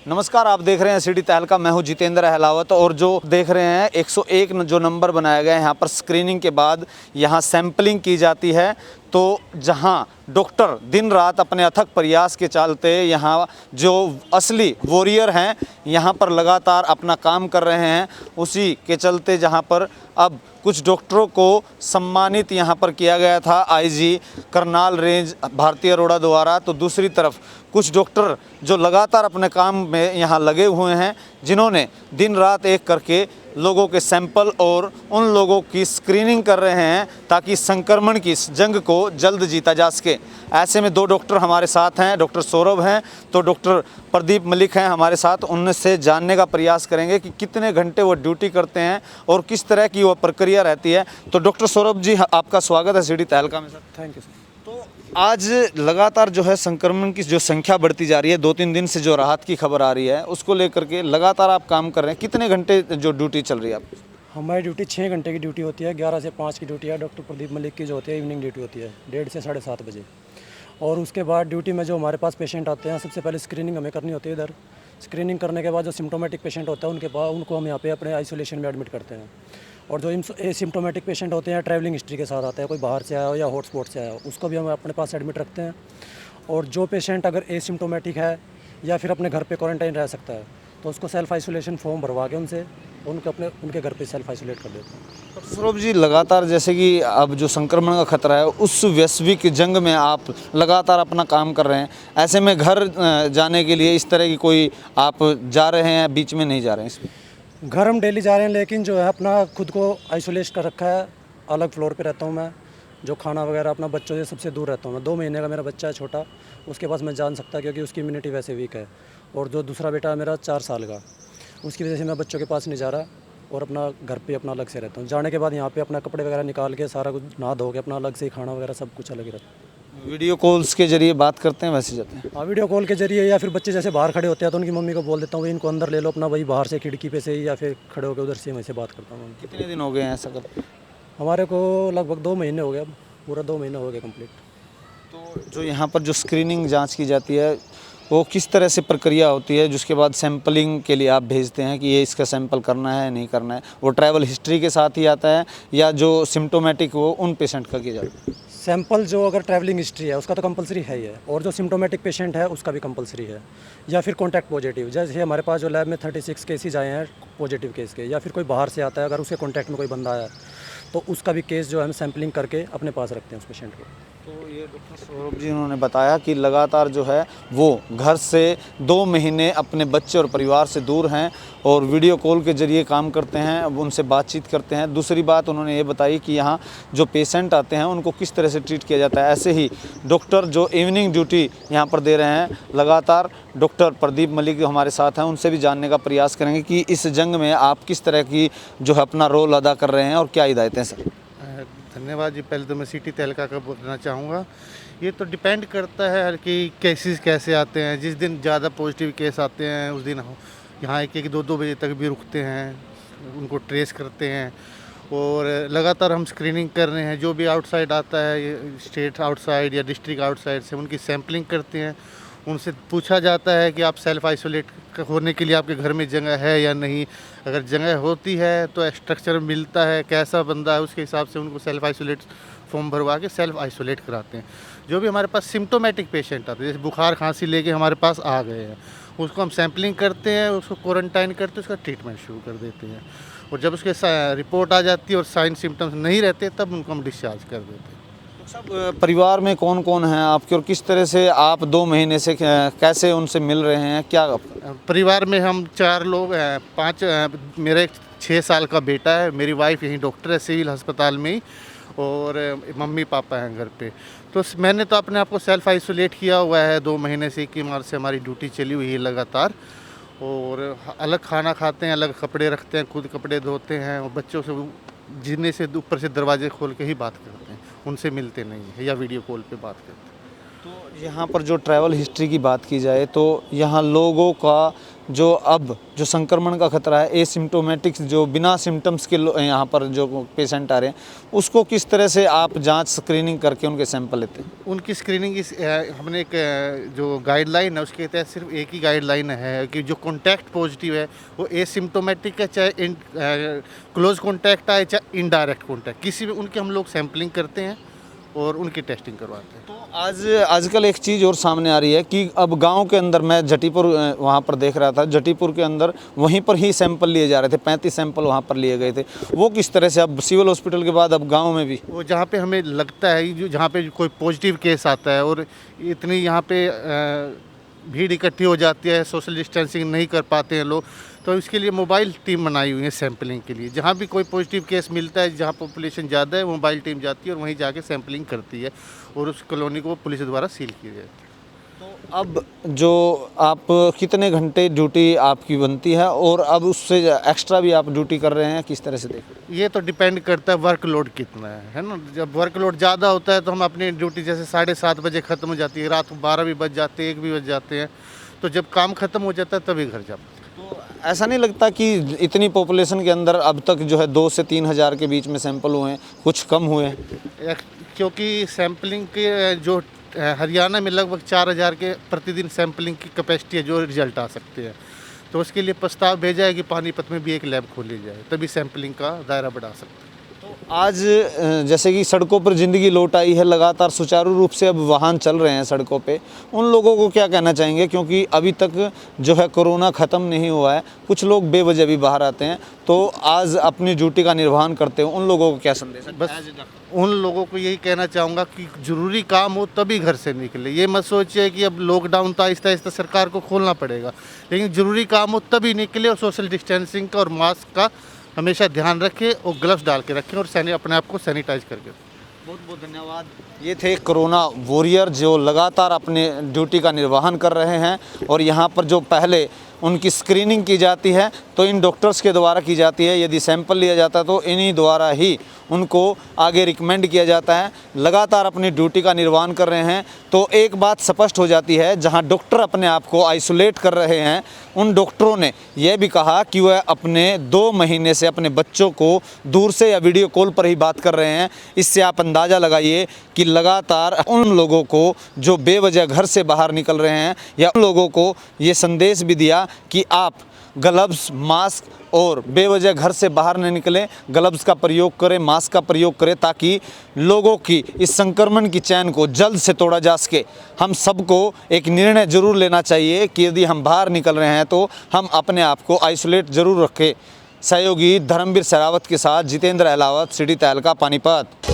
नमस्कार, आप देख रहे हैं सिटी तहलका। मैं हूं जितेंद्र अहलावत और जो देख रहे हैं 101 जो नंबर बनाया गया है, यहाँ पर स्क्रीनिंग के बाद यहाँ सैंपलिंग की जाती है। तो जहाँ डॉक्टर दिन रात अपने अथक प्रयास के चलते यहाँ जो असली वॉरियर हैं यहाँ पर लगातार अपना काम कर रहे हैं, उसी के चलते जहाँ पर अब कुछ डॉक्टरों को सम्मानित यहाँ पर किया गया था आईजी करनाल रेंज भारती अरोड़ा द्वारा। तो दूसरी तरफ कुछ डॉक्टर जो लगातार अपने काम में यहाँ लगे हुए हैं, जिन्होंने दिन रात एक करके लोगों के सैंपल और उन लोगों की स्क्रीनिंग कर रहे हैं ताकि संक्रमण की इस जंग को जल्द जीता जा सके। ऐसे में दो डॉक्टर हमारे साथ हैं, डॉक्टर सौरभ हैं तो डॉक्टर प्रदीप मलिक हैं हमारे साथ। उनसे जानने का प्रयास करेंगे कि कितने घंटे वो ड्यूटी करते हैं और किस तरह की वो प्रक्रिया रहती है। तो डॉक्टर सौरभ जी, आपका स्वागत है सिटी तहलका में। Sir thank you sir. तो आज लगातार जो है संक्रमण की जो संख्या बढ़ती जा रही है, 2-3 दिन से जो राहत की खबर आ रही है उसको लेकर के लगातार आप काम कर रहे हैं। कितने घंटे जो ड्यूटी चल रही है आपकी? हमारी ड्यूटी 6 घंटे की ड्यूटी होती है। 11 से 5 की ड्यूटी है। डॉक्टर प्रदीप मलिक की जो होती है इवनिंग ड्यूटी होती है 1:30 से 7:30 बजे। और उसके बाद ड्यूटी में जो हमारे पास पेशेंट आते हैं, सबसे पहले स्क्रीनिंग हमें करनी होती है इधर। स्क्रीनिंग करने के बाद जो सिम्टोमेटिक पेशेंट होता है उनको हम यहाँ पे अपने आइसोलेशन में एडमिट करते हैं। और जो एसिम्टोमेटिक पेशेंट होते हैं, ट्रैवलिंग हिस्ट्री के साथ आते हैं, कोई बाहर से आया हो या हॉटस्पॉट से आया हो, उसको भी हम अपने पास एडमिट रखते हैं। और जो पेशेंट अगर एसिम्टोमेटिक है या फिर अपने घर पे क्वारंटाइन रह सकता है तो उसको सेल्फ आइसोलेशन फॉर्म भरवा के उनके घर पे सेल्फ आइसोलेट कर देते हैं। सौरभ जी, लगातार जैसे कि अब जो संक्रमण का खतरा है उस वैश्विक जंग में आप लगातार अपना काम कर रहे हैं, ऐसे में घर जाने के लिए इस तरह की कोई आप जा रहे हैं, बीच में नहीं जा रहे हैं इसमें? घर हम डेली जा रहे हैं, लेकिन जो है अपना खुद को आइसोलेट कर रखा है। अलग फ्लोर पे रहता हूँ मैं। जो खाना वगैरह अपना बच्चों से सबसे दूर रहता हूँ मैं। 2 महीने का मेरा बच्चा है छोटा, उसके पास मैं जान सकता क्योंकि उसकी इम्यूनिटी वैसे वीक है। और जो दूसरा बेटा है मेरा 4 साल का, उसकी वजह से मैं बच्चों के पास नहीं जा रहा और अपना घर पे अपना अलग से रहता हूँ। जाने के बाद यहाँ पे अपना कपड़े वगैरह निकाल के सारा कुछ नहा धो के अपना अलग से खाना वगैरह सब कुछ अलग ही रहता है। वीडियो कॉल्स के जरिए बात करते हैं, वैसे जाते हैं? हाँ, वीडियो कॉल के जरिए या फिर बच्चे जैसे बाहर खड़े होते हैं तो उनकी मम्मी को बोल देता हूँ भाई इनको अंदर ले लो अपना, वही बाहर से खिड़की पे से ही या फिर खड़े होकर उधर से वहीं से बात करता हूँ। कितने दिन हो गए हैं ऐसा कर? हमारे को लगभग 2 महीने हो गए, अब पूरा 2 महीने हो गए कंप्लीट। तो जो यहाँ पर जो स्क्रीनिंग जांच की जाती है वो किस तरह से प्रक्रिया होती है, जिसके बाद सैंपलिंग के लिए आप भेजते हैं कि ये इसका सैंपल करना है नहीं करना है? वो ट्रैवल हिस्ट्री के साथ ही आता है या जो सिम्टोमेटिक वो उन पेशेंट का किया जाता है? सैंपल जो अगर ट्रैवलिंग हिस्ट्री है उसका तो कंपलसरी है ही है, और जो सिम्टोमेटिक पेशेंट है उसका भी कंपलसरी है, या फिर कॉन्टैक्ट पॉजिटिव। जैसे हमारे पास जो लैब में 36 केसेज आए हैं पॉजिटिव केस के, या फिर कोई बाहर से आता है अगर उसके कॉन्टैक्ट में कोई बंदा आया तो उसका भी केस जो है हम सैंपलिंग करके अपने पास रखते हैं उस पेशेंट को। तो ये डॉक्टर सौरभ जी उन्होंने बताया कि लगातार जो है वो घर से 2 महीने अपने बच्चे और परिवार से दूर हैं और वीडियो कॉल के ज़रिए काम करते हैं, अब उनसे बातचीत करते हैं। दूसरी बात उन्होंने ये बताई कि यहाँ जो पेशेंट आते हैं उनको किस तरह से ट्रीट किया जाता है। ऐसे ही डॉक्टर जो इवनिंग ड्यूटी यहाँ पर दे रहे हैं लगातार, डॉक्टर प्रदीप मलिक जो हमारे साथ हैं, उनसे भी जानने का प्रयास करेंगे कि इस जंग में आप किस तरह की जो है अपना रोल अदा कर रहे हैं और क्या हिदायतें हैं। सर धन्यवाद जी। पहले तो मैं सिटी तहलका का बोलना चाहूँगा। ये तो डिपेंड करता है कि केसेस कैसे आते हैं। जिस दिन ज़्यादा पॉजिटिव केस आते हैं उस दिन यहाँ 1-1, 2-2 बजे तक भी रुकते हैं, उनको ट्रेस करते हैं और लगातार हम स्क्रीनिंग कर रहे हैं। जो भी आउटसाइड आता है, स्टेट आउटसाइड या डिस्ट्रिक्ट आउटसाइड से, उनकी सैम्पलिंग करते हैं। उनसे पूछा जाता है कि आप सेल्फ़ आइसोलेट होने के लिए आपके घर में जगह है या नहीं। अगर जगह होती है तो स्ट्रक्चर मिलता है, कैसा बंदा है उसके हिसाब से उनको सेल्फ़ आइसोलेट फॉर्म भरवा के सेल्फ़ आइसोलेट कराते हैं। जो भी हमारे पास सिम्टोमेटिक पेशेंट आते हैं, जैसे बुखार खांसी लेके हमारे पास आ गए हैं, उसको हम सैम्पलिंग करते हैं, उसको क्वारंटाइन करते हैं, उसका ट्रीटमेंट शुरू कर देते हैं। और जब उसके रिपोर्ट आ जाती है और साइन सिम्टम्स नहीं रहते तब उनको हम डिस्चार्ज कर देते हैं। सब परिवार में कौन कौन है आपके और किस तरह से आप 2 महीने से कैसे उनसे मिल रहे हैं? क्या परिवार में हम 4 लोग हैं। 5 मेरे 6 साल का बेटा है, मेरी वाइफ यहीं डॉक्टर है सिविल अस्पताल में ही, और मम्मी पापा हैं घर पे। तो मैंने तो अपने आप को सेल्फ़ आइसोलेट किया हुआ है 2 महीने से कि हमारी ड्यूटी चली हुई है लगातार। और अलग खाना खाते हैं, अलग कपड़े रखते हैं, खुद कपड़े धोते हैं और बच्चों से जीने से ऊपर से दरवाजे खोल के ही बात करते हैं, उनसे मिलते नहीं है या वीडियो कॉल पे बात करते हैं। तो यहाँ पर जो ट्रैवल हिस्ट्री की बात की जाए तो यहाँ लोगों का जो अब जो संक्रमण का खतरा है, एसिम्टोमेटिक्स जो बिना सिम्टम्स के यहाँ पर जो पेशेंट आ रहे हैं, उसको किस तरह से आप जांच स्क्रीनिंग करके उनके सैंपल लेते हैं? उनकी स्क्रीनिंग हमने एक जो गाइडलाइन है उसके तहत सिर्फ एक ही गाइडलाइन है कि जो कॉन्टैक्ट पॉजिटिव है वो एसिम्टोमेटिक है, चाहे क्लोज कॉन्टैक्ट आए चाहे इनडायरेक्ट कॉन्टैक्ट, किसी भी उनके हम लोग सैम्पलिंग करते हैं और उनकी टेस्टिंग करवाते हैं। तो आजकल एक चीज़ और सामने आ रही है कि अब गांव के अंदर, मैं जटीपुर वहाँ पर देख रहा था, जटीपुर के अंदर वहीं पर ही सैंपल लिए जा रहे थे, 35 सैंपल वहाँ पर लिए गए थे। वो किस तरह से अब सिविल हॉस्पिटल के बाद अब गांव में भी? वो जहाँ पे हमें लगता है जो जहाँ पे कोई पॉजिटिव केस आता है और इतनी यहाँ पे भीड़ इकट्ठी हो जाती है, सोशल डिस्टेंसिंग नहीं कर पाते हैं लोग, तो इसके लिए मोबाइल टीम बनाई हुई है सैंपलिंग के लिए। जहाँ भी कोई पॉजिटिव केस मिलता है, जहाँ पॉपुलेशन ज़्यादा है, मोबाइल टीम जाती है और वहीं जाके सैंपलिंग करती है और उस कॉलोनी को पुलिस द्वारा सील की जाती है। तो अब जो आप कितने घंटे ड्यूटी आपकी बनती है और अब उससे एक्स्ट्रा भी आप ड्यूटी कर रहे हैं, किस तरह से देख रहे हैं? ये तो डिपेंड करता है वर्कलोड कितना है ना। जब वर्कलोड ज़्यादा होता है तो हम अपनी ड्यूटी जैसे 7:30 बजे ख़त्म हो जाती है, रात को 12 भी बज जाते हैं, 1 भी बज जाते हैं, तो जब काम ख़त्म हो जाता है तभी घर जाते हैं। तो ऐसा नहीं लगता कि इतनी पॉपुलेशन के अंदर अब तक जो है 2 से 3 हज़ार के बीच में सैंपल हुए हैं, कुछ कम हुए हैं? क्योंकि सैम्पलिंग के जो हरियाणा में लगभग 4000 के प्रतिदिन सैम्पलिंग की कैपेसिटी है जो रिजल्ट आ सकते हैं, तो उसके लिए प्रस्ताव भेजा है कि पानीपत में भी एक लैब खोली जाए, तभी सैम्पलिंग का दायरा बढ़ा सकते हैं। तो आज जैसे कि सड़कों पर ज़िंदगी लौट आई है, लगातार सुचारू रूप से अब वाहन चल रहे हैं सड़कों पे, उन लोगों को क्या कहना चाहेंगे? क्योंकि अभी तक जो है कोरोना ख़त्म नहीं हुआ है, कुछ लोग बेवजह भी बाहर आते हैं, तो आज अपनी ड्यूटी का निर्वहन करते हैं, उन लोगों को क्या संदेश है? बस उन लोगों को यही कहना चाहूँगा कि ज़रूरी काम हो तभी घर से निकले। ये मत सोचिए कि अब लॉकडाउन तो आहिस्ता आहिस्ता सरकार को खोलना पड़ेगा, लेकिन ज़रूरी काम हो तभी निकले और सोशल डिस्टेंसिंग का और मास्क का हमेशा ध्यान रखें और ग्लव्स डाल के रखें और अपने आप को सैनिटाइज करके। बहुत बहुत धन्यवाद। ये थे कोरोना वॉरियर जो लगातार अपने ड्यूटी का निर्वहन कर रहे हैं और यहाँ पर जो पहले उनकी स्क्रीनिंग की जाती है तो इन डॉक्टर्स के द्वारा की जाती है, यदि सैंपल लिया जाता है तो इन्हीं द्वारा ही उनको आगे रिकमेंड किया जाता है। लगातार अपनी ड्यूटी का निर्वहन कर रहे हैं, तो एक बात स्पष्ट हो जाती है, जहां डॉक्टर अपने आप को आइसोलेट कर रहे हैं, उन डॉक्टरों ने यह भी कहा कि वह अपने 2 महीने से अपने बच्चों को दूर से या वीडियो कॉल पर ही बात कर रहे हैं। इससे आप अंदाज़ा लगाइए कि लगातार उन लोगों को जो बेवजह घर से बाहर निकल रहे हैं, या उन लोगों को ये संदेश भी दिया कि आप ग्लव्स, मास्क और बेवजह घर से बाहर न निकलें, ग्लव्स का प्रयोग करें, मास्क का प्रयोग करें, ताकि लोगों की इस संक्रमण की चैन को जल्द से तोड़ा जा सके। हम सबको एक निर्णय जरूर लेना चाहिए कि यदि हम बाहर निकल रहे हैं तो हम अपने आप को आइसोलेट जरूर रखें। सहयोगी धर्मवीर शेरावत के साथ जितेंद्र अहलावत, सिटी तहलका, पानीपत।